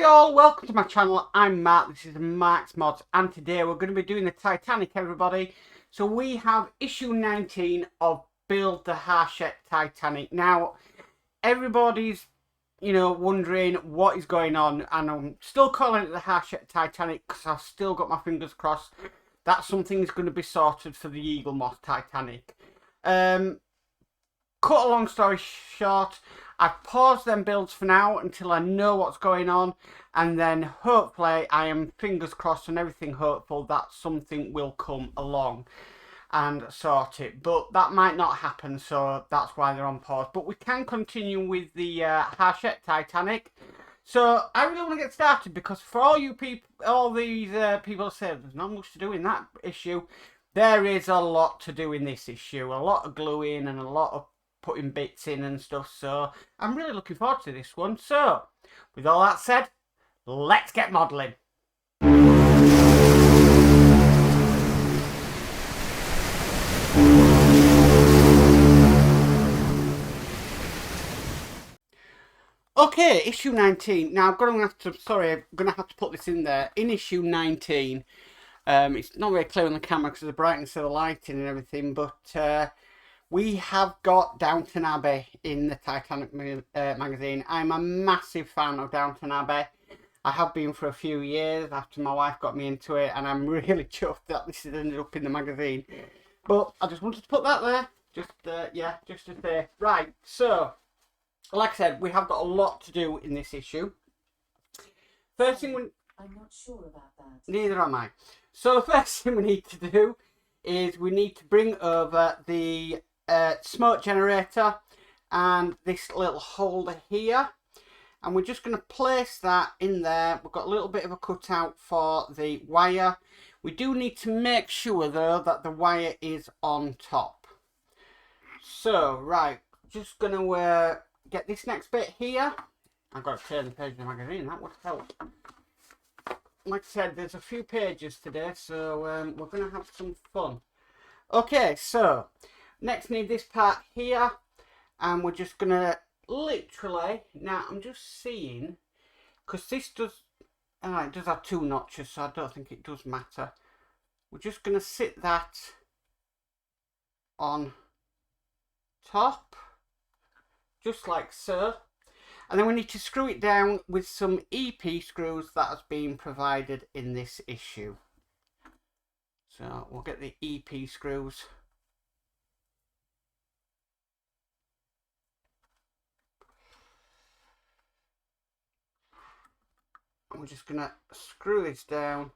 all, welcome to my channel. I'm Matt, this is Mark's Mods, and today we're going to be doing the Titanic, everybody. So we have issue 19 of Build the Hachette Titanic. Now, everybody's, wondering what is going on, and I'm still calling it the Hachette Titanic because I've still got my fingers crossed that something's going to be sorted for the Eagle Moth Titanic. Cut a long story short, I've paused them builds for now until I know what's going on, and then hopefully I am fingers crossed and everything hopeful that something will come along and sort it, but that might not happen, so that's why they're on pause. But we can continue with the Hachette Titanic. So I really want to get started because for all you people, all these people say there's not much to do in that issue. There is a lot to do in this issue, a lot of gluing and a lot of putting bits in and stuff, so I'm really looking forward to this one. So with all that said, let's get modelling. Okay, issue 19. Now I'm gonna have to put this in there. In issue 19, it's not very clear on the camera because of the brightness of the lighting and everything, but we have got Downton Abbey in the Titanic magazine. I'm a massive fan of Downton Abbey. I have been for a few years after my wife got me into it, and I'm really chuffed that this has ended up in the magazine. But I just wanted to put that there, just to say. Right, so, like I said, we have got a lot to do in this issue. First thing I'm not sure about that. Neither am I. So the first thing we need to do is we need to bring over the smoke generator and this little holder here, and we're just going to place that in there. We've got a little bit of a cutout for the wire. We do need to make sure though that the wire is on top. So right, just going to get this next bit here. I've got to turn the page of the magazine, that would help. Like I said, there's a few pages today, so we're going to have some fun. Okay, so next need this part here, and we're just going to literally, now I'm just seeing, because this does, it does have two notches, so I don't think it does matter. We're just going to sit that on top, just like so. And then we need to screw it down with some EP screws that has been provided in this issue. So we'll get the EP screws. And we're just going to screw this down,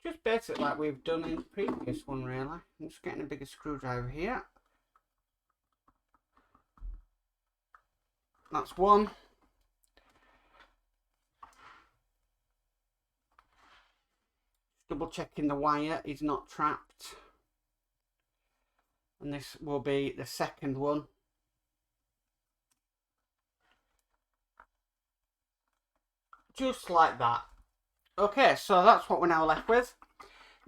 just basically like we've done in the previous one really. I'm just getting a bigger screwdriver here. That's one. Double checking the wire is not trapped. And this will be the second one. Just like that. Okay, so that's what we're now left with.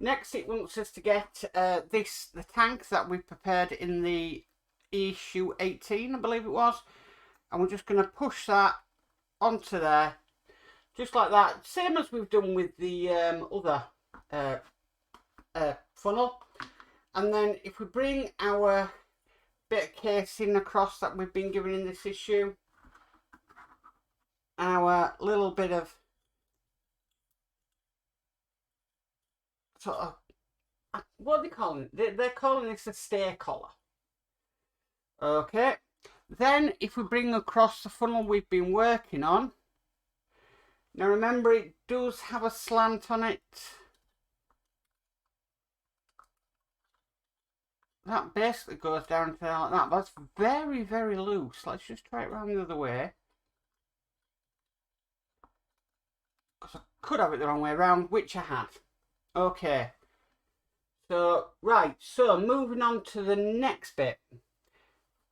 Next it wants us to get the tank that we prepared in the issue 18, I believe it was. And we're just going to push that onto there. Just like that. Same as we've done with the other funnel. And then if we bring our bit of casing across that we've been given in this issue, our little bit of sort of, what are they calling it? They're calling this a stay collar. Okay, then if we bring across the funnel we've been working on, now remember it does have a slant on it. That basically goes down to there like that, but it's very, very loose. Let's just try it around the other way. Because I could have it the wrong way around, which I have. Okay. So, right. So, moving on to the next bit.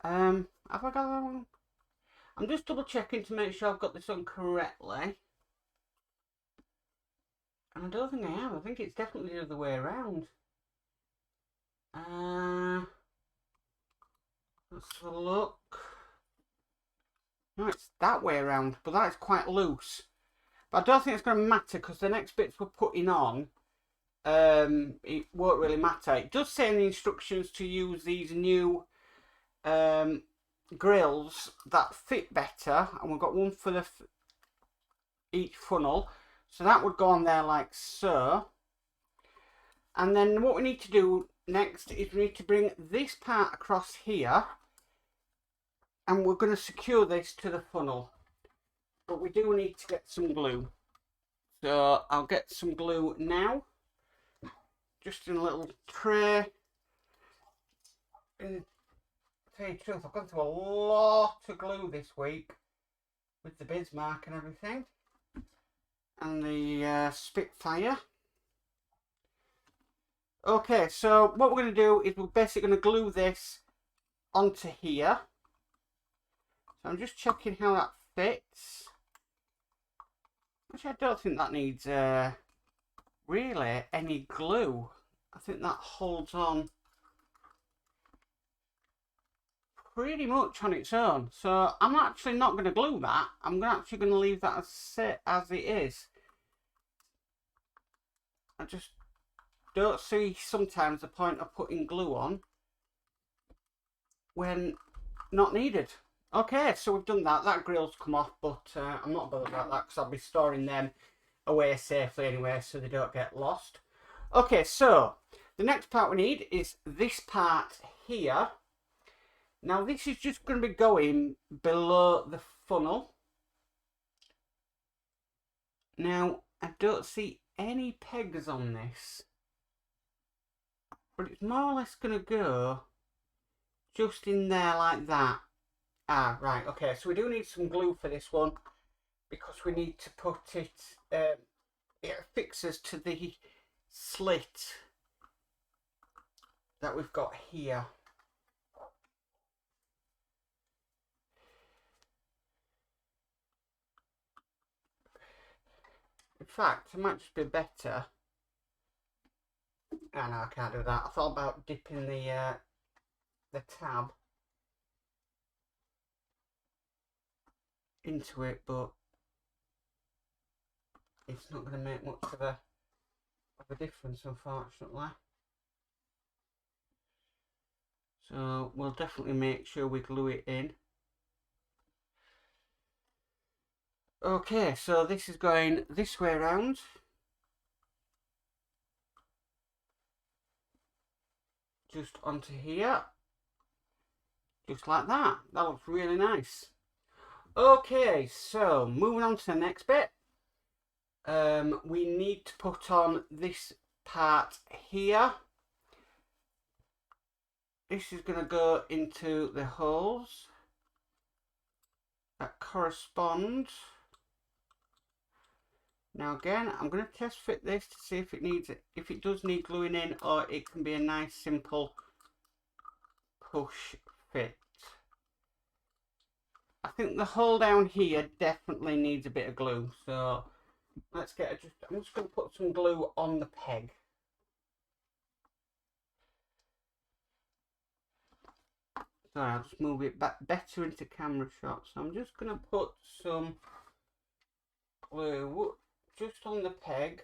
Have I got that one? I'm just double checking to make sure I've got this on correctly. And I don't think I have. I think it's definitely the other way around. Let's have a look. No, it's that way around, but that is quite loose. But I don't think it's going to matter because the next bits we're putting on, it won't really matter. It does say in the instructions to use these new grills that fit better, and we've got one for the each funnel, so that would go on there like so. And then what we need to do next is we need to bring this part across here, and we're going to secure this to the funnel, but we do need to get some glue. So I'll get some glue now, just in a little tray. And to tell you the truth, I've gone through a lot of glue this week with the Bismarck and everything, and the Spitfire. Okay, so what we're going to do is we're basically going to glue this onto here. So I'm just checking how that fits. Which I don't think that needs really any glue. I think that holds on pretty much on its own. So I'm actually not going to glue that. I'm actually going to leave that as it is. I just don't see sometimes the point of putting glue on when not needed. Okay, so we've done that. That grill's come off, but I'm not bothered about that because I'll be storing them away safely anyway so they don't get lost. Okay, so the next part we need is this part here. Now this is just going to be going below the funnel. Now I don't see any pegs on this, but it's more or less going to go just in there like that. Ah, right, okay, so we do need some glue for this one because we need to put it, it fixes to the slit that we've got here. In fact, it might just be better. Oh, no, I can't do that. I thought about dipping the tab into it, but it's not going to make much of a difference, unfortunately. So we'll definitely make sure we glue it in. Okay, so this is going this way around. Just onto here. Just like that. That looks really nice. Okay, so moving on to the next bit. We need to put on this part here. This is going to go into the holes that correspond. Now again, I'm going to test fit this to see if it does need gluing in, or it can be a nice simple push fit. I think the hole down here definitely needs a bit of glue, so let's get I'm just going to put some glue on the peg. So I'll just move it back better into camera shot. So I'm just going to put some glue just on the peg,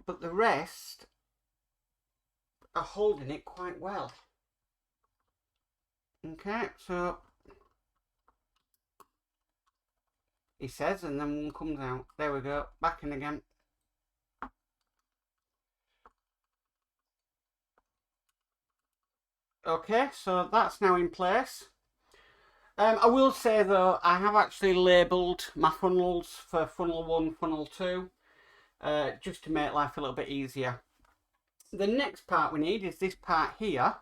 but the rest are holding it quite well. Okay, so he says, and then one comes out. There we go, back in again. Okay, so that's now in place. I will say though, I have actually labelled my funnels for funnel 1, funnel 2, just to make life a little bit easier. The next part we need is this part here.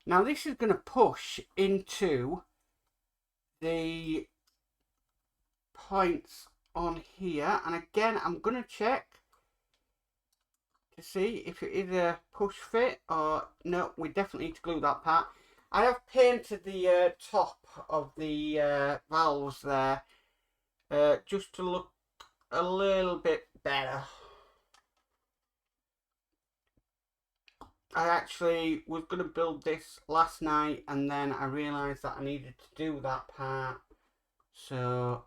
Now this is going to push into the points on here, and again I'm going to check to see if it is a push fit or no. We definitely need to glue that part. I have painted the top of the valves there just to look a little bit better. I actually was going to build this last night, and then I realised that I needed to do that part, so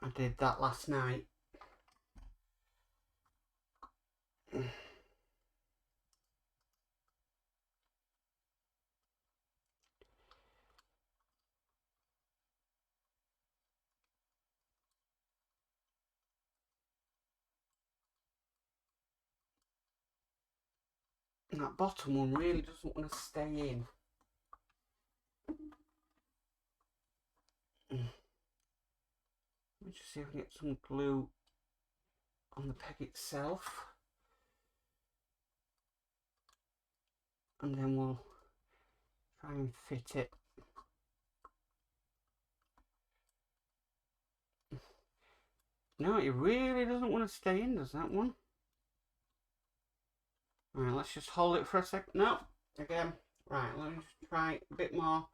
I did that last night. And that bottom one really doesn't want to stay in. Let me just see if I can get some glue on the peg itself. And then we'll try and fit it. No, it really doesn't want to stay in, does that one? Right, let's just hold it for a sec. No, again. Right, let me just try a bit more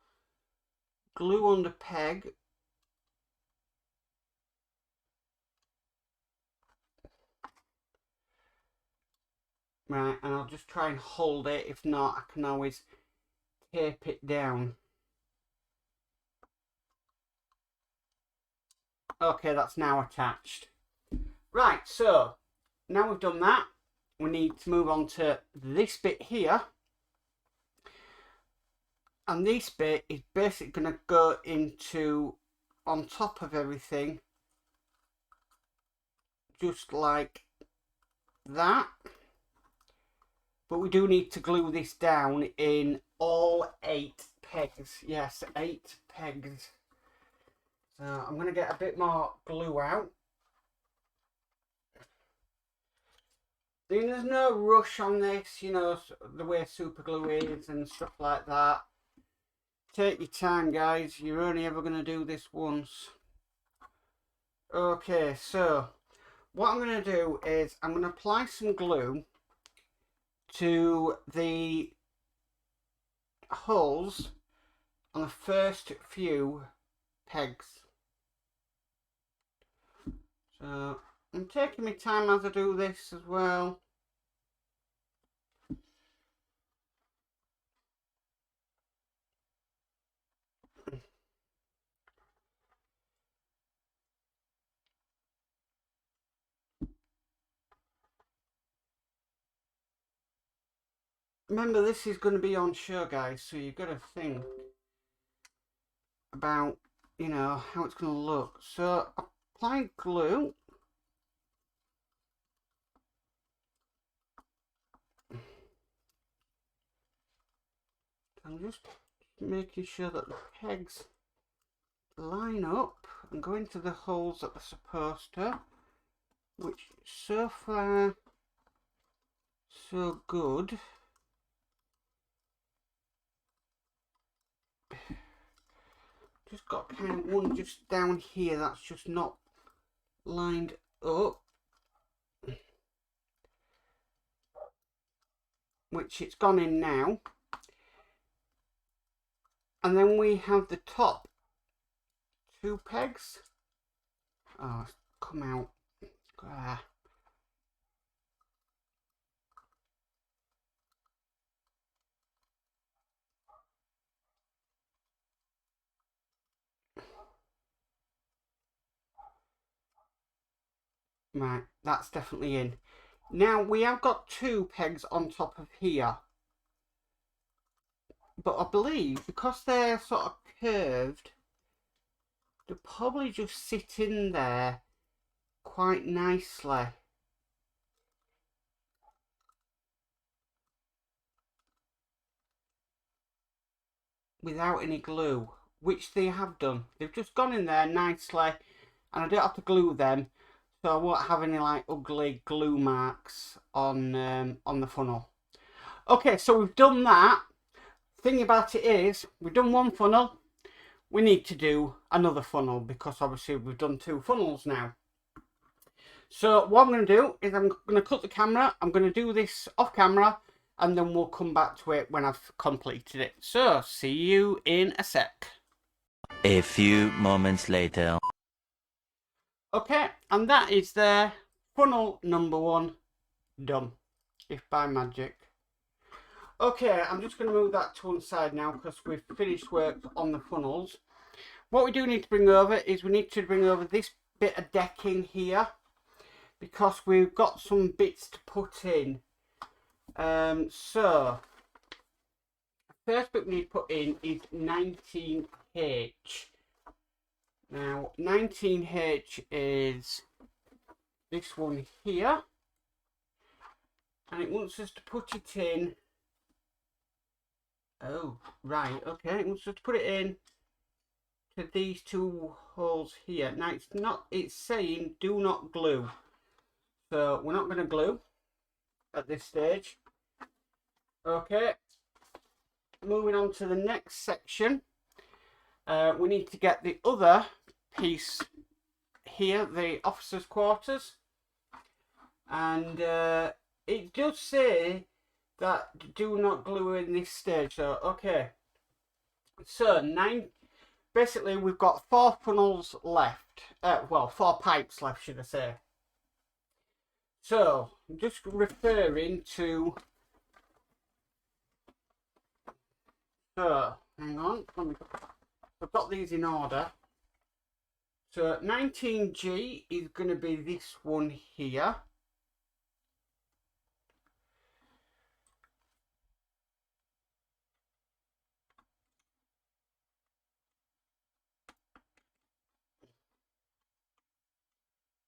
glue on the peg. Right, and I'll just try and hold it. If not, I can always tape it down. Okay, that's now attached. Right, so now we've done that, we need to move on to this bit here. And this bit is basically going to go into on top of everything, just like that. But we do need to glue this down in all 8 pegs. Yes, 8 pegs. So I'm going to get a bit more glue out. There's no rush on this, you know, the way super glue is and stuff like that. Take your time, guys. You're only ever going to do this once. Okay, so what I'm going to do is I'm going to apply some glue to the holes on the first few pegs. So I'm taking my time as I do this as well. Remember, this is going to be on show, guys, so you've got to think about, you know, how it's going to look. So apply glue. I'm just making sure that the pegs line up and go into the holes that they're supposed to, which so far so good. Just got kind of one just down here that's just not lined up, which it's gone in now. And then we have the top 2 pegs. Oh, it's come out. Ah. Right, that's definitely in. Now we have got 2 pegs on top of here. But I believe because they're sort of curved, they'll probably just sit in there quite nicely. Without any glue, which they have done. They've just gone in there nicely, and I don't have to glue them, so I won't have any like ugly glue marks on the funnel. Okay, so we've done that. Thing about it is, we've done one funnel. We need to do another funnel because obviously we've done 2 funnels now. So what I'm going to do is I'm going to cut the camera. I'm going to do this off camera, and then we'll come back to it when I've completed it. So see you in a sec. A few moments later. Okay, and that is their funnel number 1 done, if by magic. Okay, I'm just going to move that to one side now because we've finished work on the funnels. What we do need to bring over is we need to bring over this bit of decking here because we've got some bits to put in. So the first bit we need to put in is 19H. Now 19H is this one here, and it wants us to put it in. Oh, right, okay, it wants us to put it in to these two holes here. Now it's saying do not glue, so we're not going to glue at this stage. Okay, moving on to the next section. We need to get the other piece here, the officers' quarters, and it does say that do not glue in this stage. So okay, so basically we've got 4 funnels left, well 4 pipes left should I say. So I'm just referring to, so hang on, I've got these in order. So 19G is going to be this one here.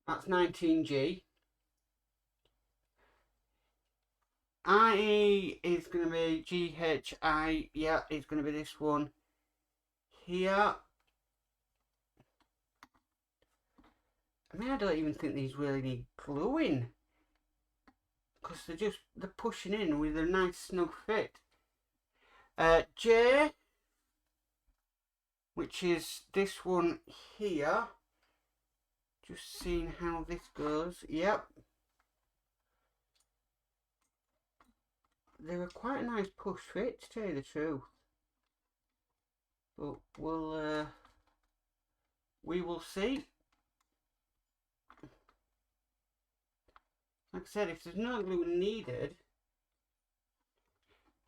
That's 19G. IE is going to be GHI. Yeah, it's going to be this one here. I mean, I don't even think these really need gluing, because they're pushing in with a nice snug fit. J, which is this one here. Just seeing how this goes. Yep. They were quite a nice push fit, to tell you the truth. But we will see. Like I said, if there's no glue needed,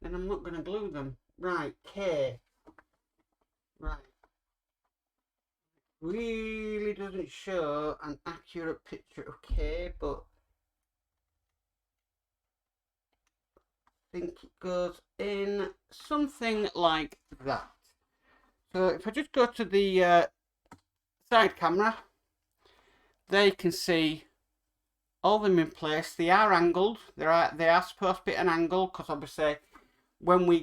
then I'm not going to glue them. Right, K. Right. Really doesn't show an accurate picture of K, but I think it goes in something like that. So if I just go to the side camera, they can see all of them in place. They are angled. They are supposed to be at an angle, because obviously when we'll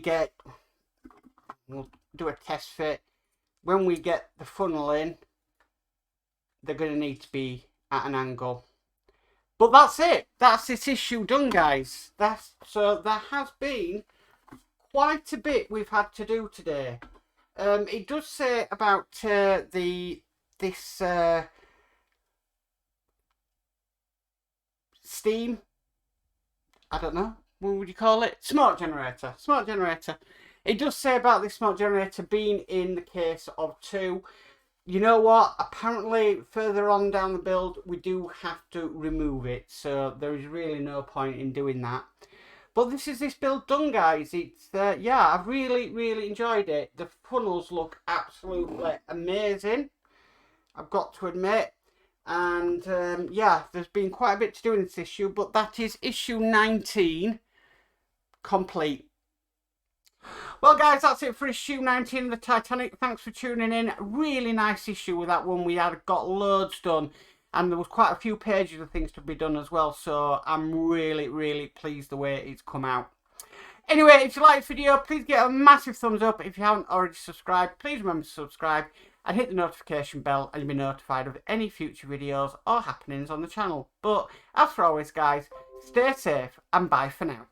do a test fit, when we get the funnel in, they're going to need to be at an angle. But that's it. That's this issue done, guys. So there has been quite a bit we've had to do today. It does say about this steam, I don't know, what would you call it? Smoke generator. Smoke generator. It does say about this smoke generator being in the case of 2. You know what? Apparently, further on down the build, we do have to remove it. So there is really no point in doing that. But this is this build done, guys. It's yeah, I've really enjoyed it. The funnels look absolutely amazing, I've got to admit. And yeah, there's been quite a bit to do in this issue, but that is issue 19 complete. Well, guys, that's it for issue 19 of the Titanic. Thanks for tuning in. Really nice issue with that one. We had got loads done, and there was quite a few pages of things to be done as well. So I'm really pleased the way it's come out. Anyway, if you like this video, please get a massive thumbs up. If you haven't already subscribed, please remember to subscribe and hit the notification bell, and you'll be notified of any future videos or happenings on the channel. But as for always, guys, stay safe and bye for now.